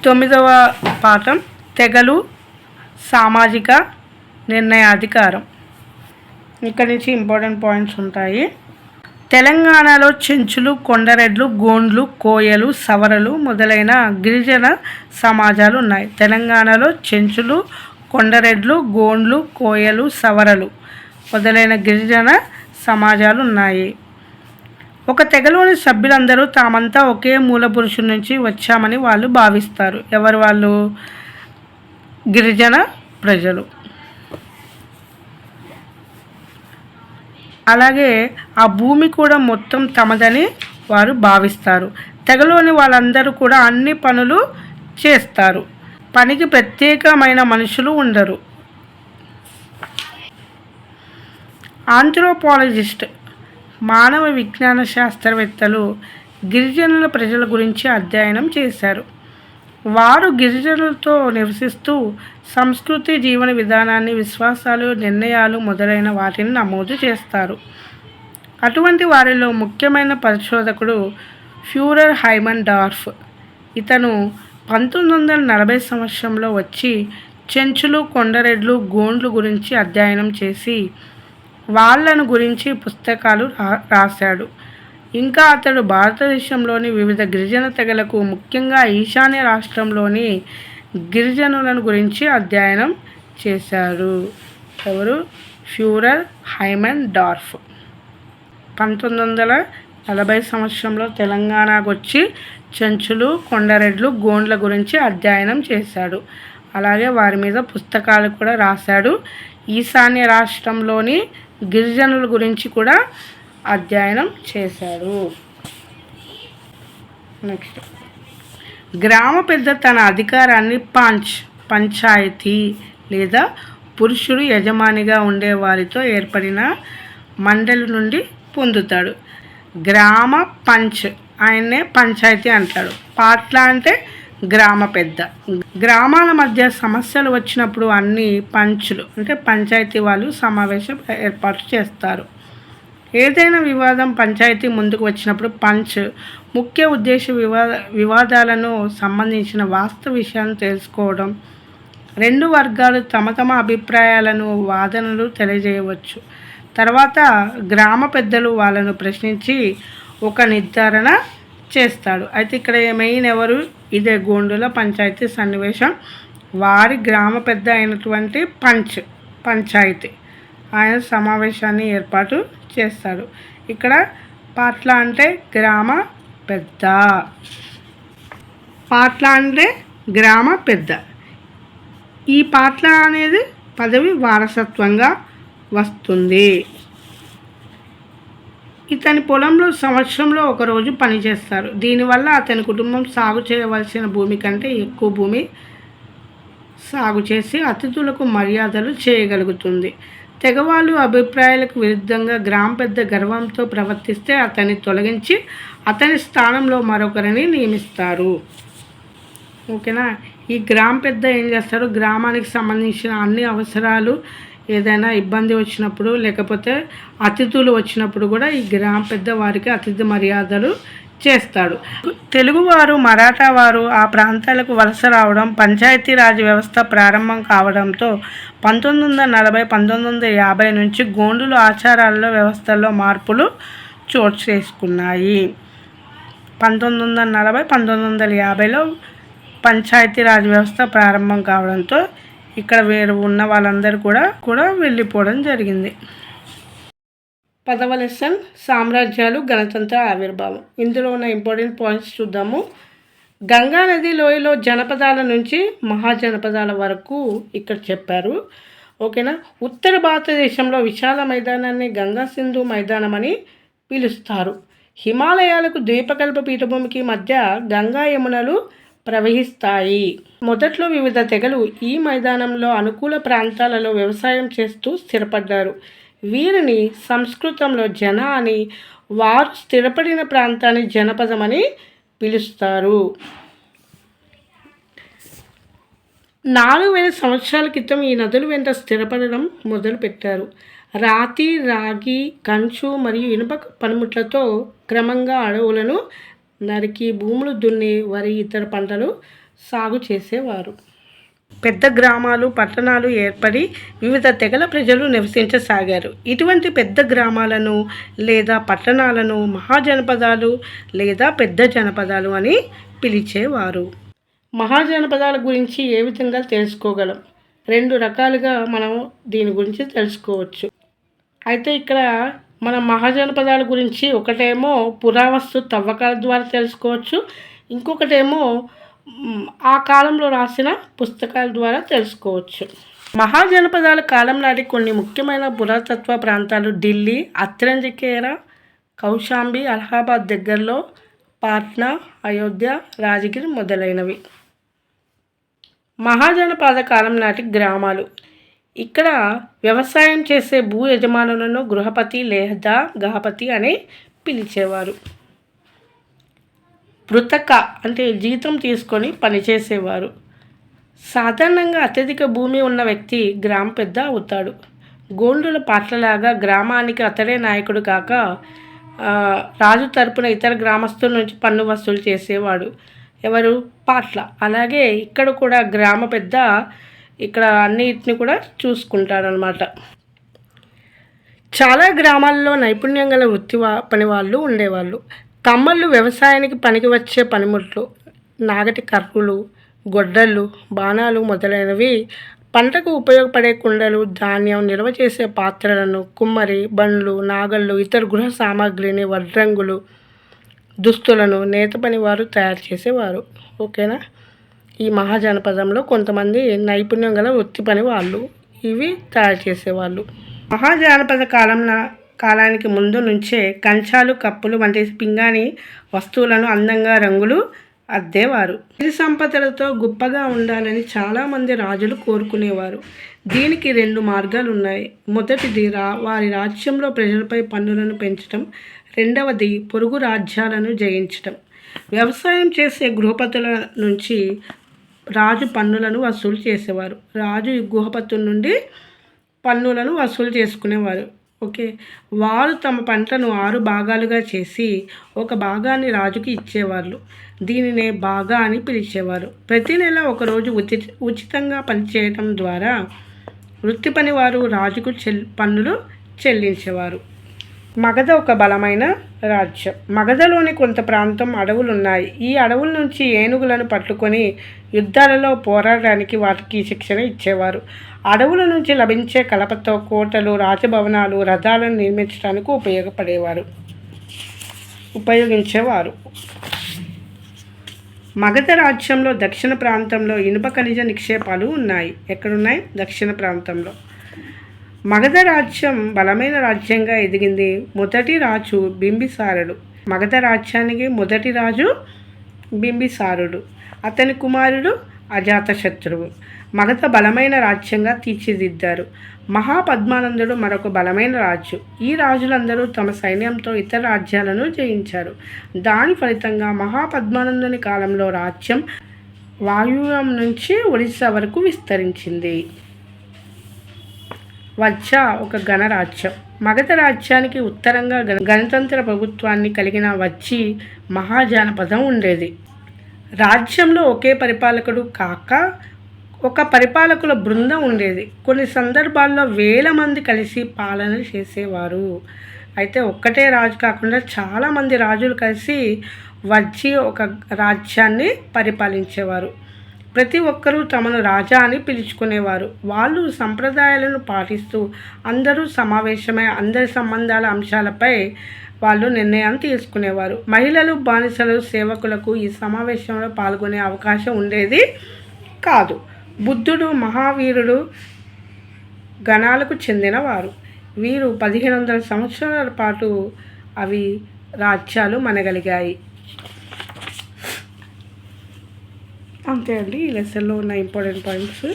9వ పాఠం తెగలు సామాజిక నిర్ణయాధికారం. ఇక్కడ నుంచి ఇంపార్టెంట్ పాయింట్స్ ఉంటాయి. తెలంగాణలో చెంచులు, కొండరెడ్లు, గోండ్లు, కోయలు, సవరలు మొదలైన గిరిజన సమాజాలు ఉన్నాయి. తెలంగాణలో చెంచులు, కొండరెడ్లు, గోండ్లు, కోయలు, సవరలు మొదలైన గిరిజన సమాజాలు ఉన్నాయి. ఒక తెగలోని సభ్యులందరూ తామంతా ఒకే మూల పురుషుల నుంచి వచ్చామని వాళ్ళు భావిస్తారు. ఎవరు వాళ్ళు? గిరిజన ప్రజలు. అలాగే ఆ భూమి కూడా మొత్తం తమదని వారు భావిస్తారు. తెగలోని వాళ్ళందరూ కూడా అన్ని పనులు చేస్తారు. పనికి ప్రత్యేకమైన మనుషులు ఉండరు. ఆంథ్రోపాలజిస్ట్ మానవ విజ్ఞాన శాస్త్రవేత్తలు గిరిజనుల ప్రజల గురించి అధ్యయనం చేశారు. వారు గిరిజనులతో నివసిస్తూ సంస్కృతి, జీవన విధానాన్ని, విశ్వాసాలు, నిర్ణయాలు మొదలైన వాటిని నమోదు చేస్తారు. అటువంటి వారిలో ముఖ్యమైన పరిశోధకుడు ఫ్యూరర్ హైమన్ డార్ఫ్. ఇతను 1940 సంవత్సరంలో వచ్చి చెంచులు, కొండరెడ్లు, గోండ్లు గురించి అధ్యయనం చేసి వాళ్ళను గురించి పుస్తకాలు రాశాడు. ఇంకా అతడు భారతదేశంలోని వివిధ గిరిజన తెగలకు, ముఖ్యంగా ఈశాన్య రాష్ట్రంలోని గిరిజనులను గురించి అధ్యయనం చేశారు. ఎవరు? Führer Hyman dwarf. 1940 సంవత్సరంలో తెలంగాణకు వచ్చి చెంచులు, కొండరెడ్లు, గోండ్ల గురించి అధ్యయనం చేశాడు. అలాగే వారి మీద పుస్తకాలు కూడా రాశాడు. ఈశాన్య రాష్ట్రంలోని గిరిజనుల గురించి కూడా అధ్యయనం చేశాడు. నెక్స్ట్, గ్రామ పెద్ద తన అధికారాన్ని పంచాయతీ లేదా పురుషుడు యజమానిగా ఉండే వారితో ఏర్పడిన మండలి నుండి పొందుతాడు. గ్రామ ఆయన్నే పంచాయతీ అంటాడు. పాట్ల అంటే గ్రామ పెద్ద. గ్రామాల మధ్య సమస్యలు వచ్చినప్పుడు అన్ని పంచులు అంటే పంచాయతీ వాళ్ళు సమావేశం ఏర్పాటు చేస్తారు. ఏదైనా వివాదం పంచాయతీ ముందుకు వచ్చినప్పుడు ముఖ్య ఉద్దేశ వివాదాలను సంబంధించిన వాస్తవ విషయాన్ని తెలుసుకోవడం. రెండు వర్గాలు తమ తమ అభిప్రాయాలను, వాదనలు తెలియజేయవచ్చు. తర్వాత గ్రామ పెద్దలు వాళ్ళను ప్రశ్నించి ఒక నిర్ధారణ చేస్తాడు. అయితే ఇక్కడ మెయిన్ ఎవరు? ఇదే గోండుల పంచాయతీ సన్నివేశం. వారి గ్రామ పెద్ద అయినటువంటి పంచాయతీ ఆయన సమావేశాన్ని ఏర్పాటు చేస్తాడు. ఇక్కడ పాట్ల అంటే గ్రామ పెద్ద. పాట్ల అంటే గ్రామ పెద్ద. ఈ పాట్ల అనేది పదవి వారసత్వంగా వస్తుంది. ఇతని పొలంలో సంవత్సరంలో ఒకరోజు పనిచేస్తారు. దీనివల్ల అతని కుటుంబం సాగు చేయవలసిన భూమి కంటే ఎక్కువ భూమి సాగు చేసి అతిథులకు మర్యాదలు చేయగలుగుతుంది. తెగవాళ్ళు అభిప్రాయాలకు విరుద్ధంగా గ్రామ పెద్ద గర్వంతో ప్రవర్తిస్తే అతన్ని తొలగించి అతని స్థానంలో మరొకరిని నియమిస్తారు. ఓకేనా? ఈ గ్రామ పెద్ద ఏం చేస్తారు? గ్రామానికి సంబంధించిన అన్ని అవసరాలు, ఏదైనా ఇబ్బంది వచ్చినప్పుడు లేకపోతే అతిథులు వచ్చినప్పుడు కూడా ఈ గ్రామ పెద్ద వారికి అతిథి మర్యాదలు చేస్తాడు. తెలుగువారు, మరాఠా వారు ఆ ప్రాంతాలకు వలస రావడం, పంచాయతీరాజ్ వ్యవస్థ ప్రారంభం కావడంతో 1940, 1950 నుంచి గోండుల ఆచారాల్లో, వ్యవస్థల్లో మార్పులు చోటు చేసుకున్నాయి. 1940, 1950లో పంచాయతీరాజ్ వ్యవస్థ ప్రారంభం కావడంతో ఇక్కడ వేరు ఉన్న వాళ్ళందరూ కూడా వెళ్ళిపోవడం జరిగింది. 10వ లెసన్ సామ్రాజ్యాలు, గణతంత్ర ఆవిర్భావం. ఇందులో ఉన్న ఇంపార్టెంట్ పాయింట్స్ చూద్దాము. గంగా నది లోయలో జనపదాల నుంచి మహాజనపదాల వరకు ఇక్కడ చెప్పారు. ఓకేనా? ఉత్తర భారతదేశంలో విశాల మైదానాన్ని గంగా సింధు మైదానం అని పిలుస్తారు. హిమాలయాలకు ద్వీపకల్ప పీఠభూమికి మధ్య గంగా యమునలు ప్రవహిస్తాయి. మొదట్లో వివిధ తెగలు ఈ మైదానంలో అనుకూల ప్రాంతాలలో వ్యవసాయం చేస్తూ స్థిరపడ్డారు. వీరిని సంస్కృతంలో జన అని, వారు స్థిరపడిన ప్రాంతాన్ని జనపదం అని పిలుస్తారు. 4000 సంవత్సరాల క్రితం ఈ నదుల వెంట స్థిరపడడం మొదలుపెట్టారు. రాతి, రాగి, కంచు మరియు ఇనుప పనిముట్లతో క్రమంగా అడవులను నరికి భూములు దున్ని వరి, ఇతర పంటలు సాగు చేసేవారు. పెద్ద గ్రామాలు పట్టణాలు ఏర్పడి వివిధ తెగల ప్రజలు నివసించసాగారు. ఇటువంటి పెద్ద గ్రామాలను లేదా పట్టణాలను మహాజనపదాలు లేదా పెద్ద జనపదాలు అని పిలిచేవారు. మహాజనపదాల గురించి ఏ విధంగా తెలుసుకోగలం? 2 రకాలుగా మనం దీని గురించి తెలుసుకోవచ్చు. అయితే ఇక్కడ మన మహాజనపదాల గురించి ఒకటేమో పురావస్తు తవ్వకాల ద్వారా తెలుసుకోవచ్చు, ఇంకొకటేమో ఆ కాలంలో రాసిన పుస్తకాల ద్వారా తెలుసుకోవచ్చు. మహాజనపదాల కాలం నాటి కొన్ని ముఖ్యమైన పురాతత్వ ప్రాంతాలు ఢిల్లీ, అత్రంజికేర, కౌశాంబి, అలహాబాద్ దగ్గరలో, పాట్నా, అయోధ్య, రాజగిరి మొదలైనవి. మహాజనపద కాలం నాటి గ్రామాలు. ఇక్కడ వ్యవసాయం చేసే భూ యజమానులను గృహపతి లేదా గహపతి అని పిలిచేవారు. వృతక అంటే జీతం తీసుకొని పనిచేసేవారు. సాధారణంగా అత్యధిక భూమి ఉన్న వ్యక్తి గ్రామ పెద్ద అవుతాడు. గోండుల పాటలలాగా గ్రామానికి అతడే నాయకుడు కాక రాజు తరపున ఇతర గ్రామస్తుల నుంచి పన్ను వసూలు చేసేవాడు. ఎవరు? పాట్ల. అలాగే ఇక్కడ కూడా గ్రామ పెద్ద ఇక్కడ అన్నిటిని కూడా చూసుకుంటారనమాట. చాలా గ్రామాల్లో నైపుణ్యం గల వృత్తి పని వాళ్ళు ఉండేవాళ్ళు. కమ్మళ్ళు వ్యవసాయానికి పనికి వచ్చే పనిముట్లు, నాగటి కర్రలు, గొడ్డళ్ళు, బాణాలు మొదలైనవి, పంటకు ఉపయోగపడే కుండలు, ధాన్యం నిల్వ చేసే పాత్రలను, కుమ్మరి, బండ్లు, నాగళ్ళు, ఇతర గృహ సామాగ్రిని, వడ్రంగులు, దుస్తులను నేత పని వారు తయారు చేసేవారు. ఓకేనా? ఈ మహాజనపదంలో కొంతమంది నైపుణ్యం గల వృత్తి పని వాళ్ళు ఇవి తయారు చేసేవాళ్ళు. మహాజనపద కాలానికి ముందు నుంచే కంచాలు, కప్పులు వంటి పింగాణి వస్తువులను అందంగా రంగులు అద్దేవారు. సిరి సంపదలతో గొప్పగా ఉండాలని చాలామంది రాజులు కోరుకునేవారు. దీనికి 2 మార్గాలు ఉన్నాయి. మొదటిది వారి రాజ్యంలో ప్రజలపై పన్నులను పెంచడం, రెండవది పొరుగు రాజ్యాలను జయించడం. వ్యవసాయం చేసే గృహపతుల నుంచి రాజు పన్నులను వసూలు చేసేవారు. రాజు గృహపతుల నుండి పన్నులను వసూలు చేసుకునేవారు. ఓకే, వారు తమ పంటను 6 భాగాలుగా చేసి ఒక భాగాన్ని రాజుకి ఇచ్చేవాళ్ళు. దీనినే బాగా అని పిలిచేవారు. ప్రతి నెల ఒకరోజు ఉచితంగా పనిచేయడం ద్వారా వృత్తి పని వారు రాజుకు పన్నులు చెల్లించేవారు. మగధ ఒక బలమైన రాజ్యం. మగధలోని కొంత ప్రాంతం అడవులు ఉన్నాయి. ఈ అడవుల నుంచి ఏనుగులను పట్టుకొని యుద్ధాలలో పోరాడడానికి వాటికి శిక్షణ ఇచ్చేవారు. అడవుల నుంచి లభించే కలపతో కోటలు, రాజభవనాలు, రథాలను నిర్మించడానికి ఉపయోగించేవారు. మగధ రాజ్యంలో దక్షిణ ప్రాంతంలో ఇనుప ఖనిజ నిక్షేపాలు ఉన్నాయి. ఎక్కడున్నాయి? దక్షిణ ప్రాంతంలో. మగధ రాజ్యం బలమైన రాజ్యంగా ఎదిగింది. మొదటి రాజు బింబిసారుడు. మగధ రాజ్యానికి మొదటి రాజు బింబిసారుడు. అతని కుమారుడు అజాతశత్రువు. మగధ బలమైన రాజ్యంగా తీర్చిదిద్దారు. మహాపద్మానందుడు మరొక బలమైన రాజు. ఈ రాజులందరూ తమ సైన్యంతో ఇతర రాజ్యాలను జయించారు. దాని ఫలితంగా మహాపద్మానందుని కాలంలో రాజ్యం వాయువ్యం నుంచి ఒడిశా వరకు విస్తరించింది. వజ్జ ఒక గణరాజ్యం. మగధ రాజ్యానికి ఉత్తరంగా గణతంత్ర ప్రభుత్వాన్ని కలిగిన వజ్జి మహాజనపదం ఉండేది. రాజ్యంలో ఒకే పరిపాలకుడు కాక ఒక పరిపాలకుల బృందం ఉండేది. కొన్ని సందర్భాల్లో 1000 మంది కలిసి పాలన చేసేవారు. అయితే ఒక్కటే రాజు కాకుండా చాలామంది రాజులు కలిసి వజ్జి ఒక రాజ్యాన్ని పరిపాలించేవారు. ప్రతి ఒక్కరూ తమను రాజా అని పిలుచుకునేవారు. వాళ్ళు సంప్రదాయాలను పాటిస్తూ అందరూ సమావేశమై అందరి సంబంధాల అంశాలపై వాళ్ళు నిర్ణయం తీసుకునేవారు. మహిళలు, బానిసలు, సేవకులకు ఈ సమావేశంలో పాల్గొనే అవకాశం ఉండేది కాదు. బుద్ధుడు, మహావీరుడు గణాలకు చెందినవారు. వీరు 1500 సంవత్సరాల పాటు అవి రాజ్యాలు మనగలిగాయి. అంతే అండి, ఈ లెసన్లో ఉన్న ఇంపార్టెంట్ పాయింట్స్.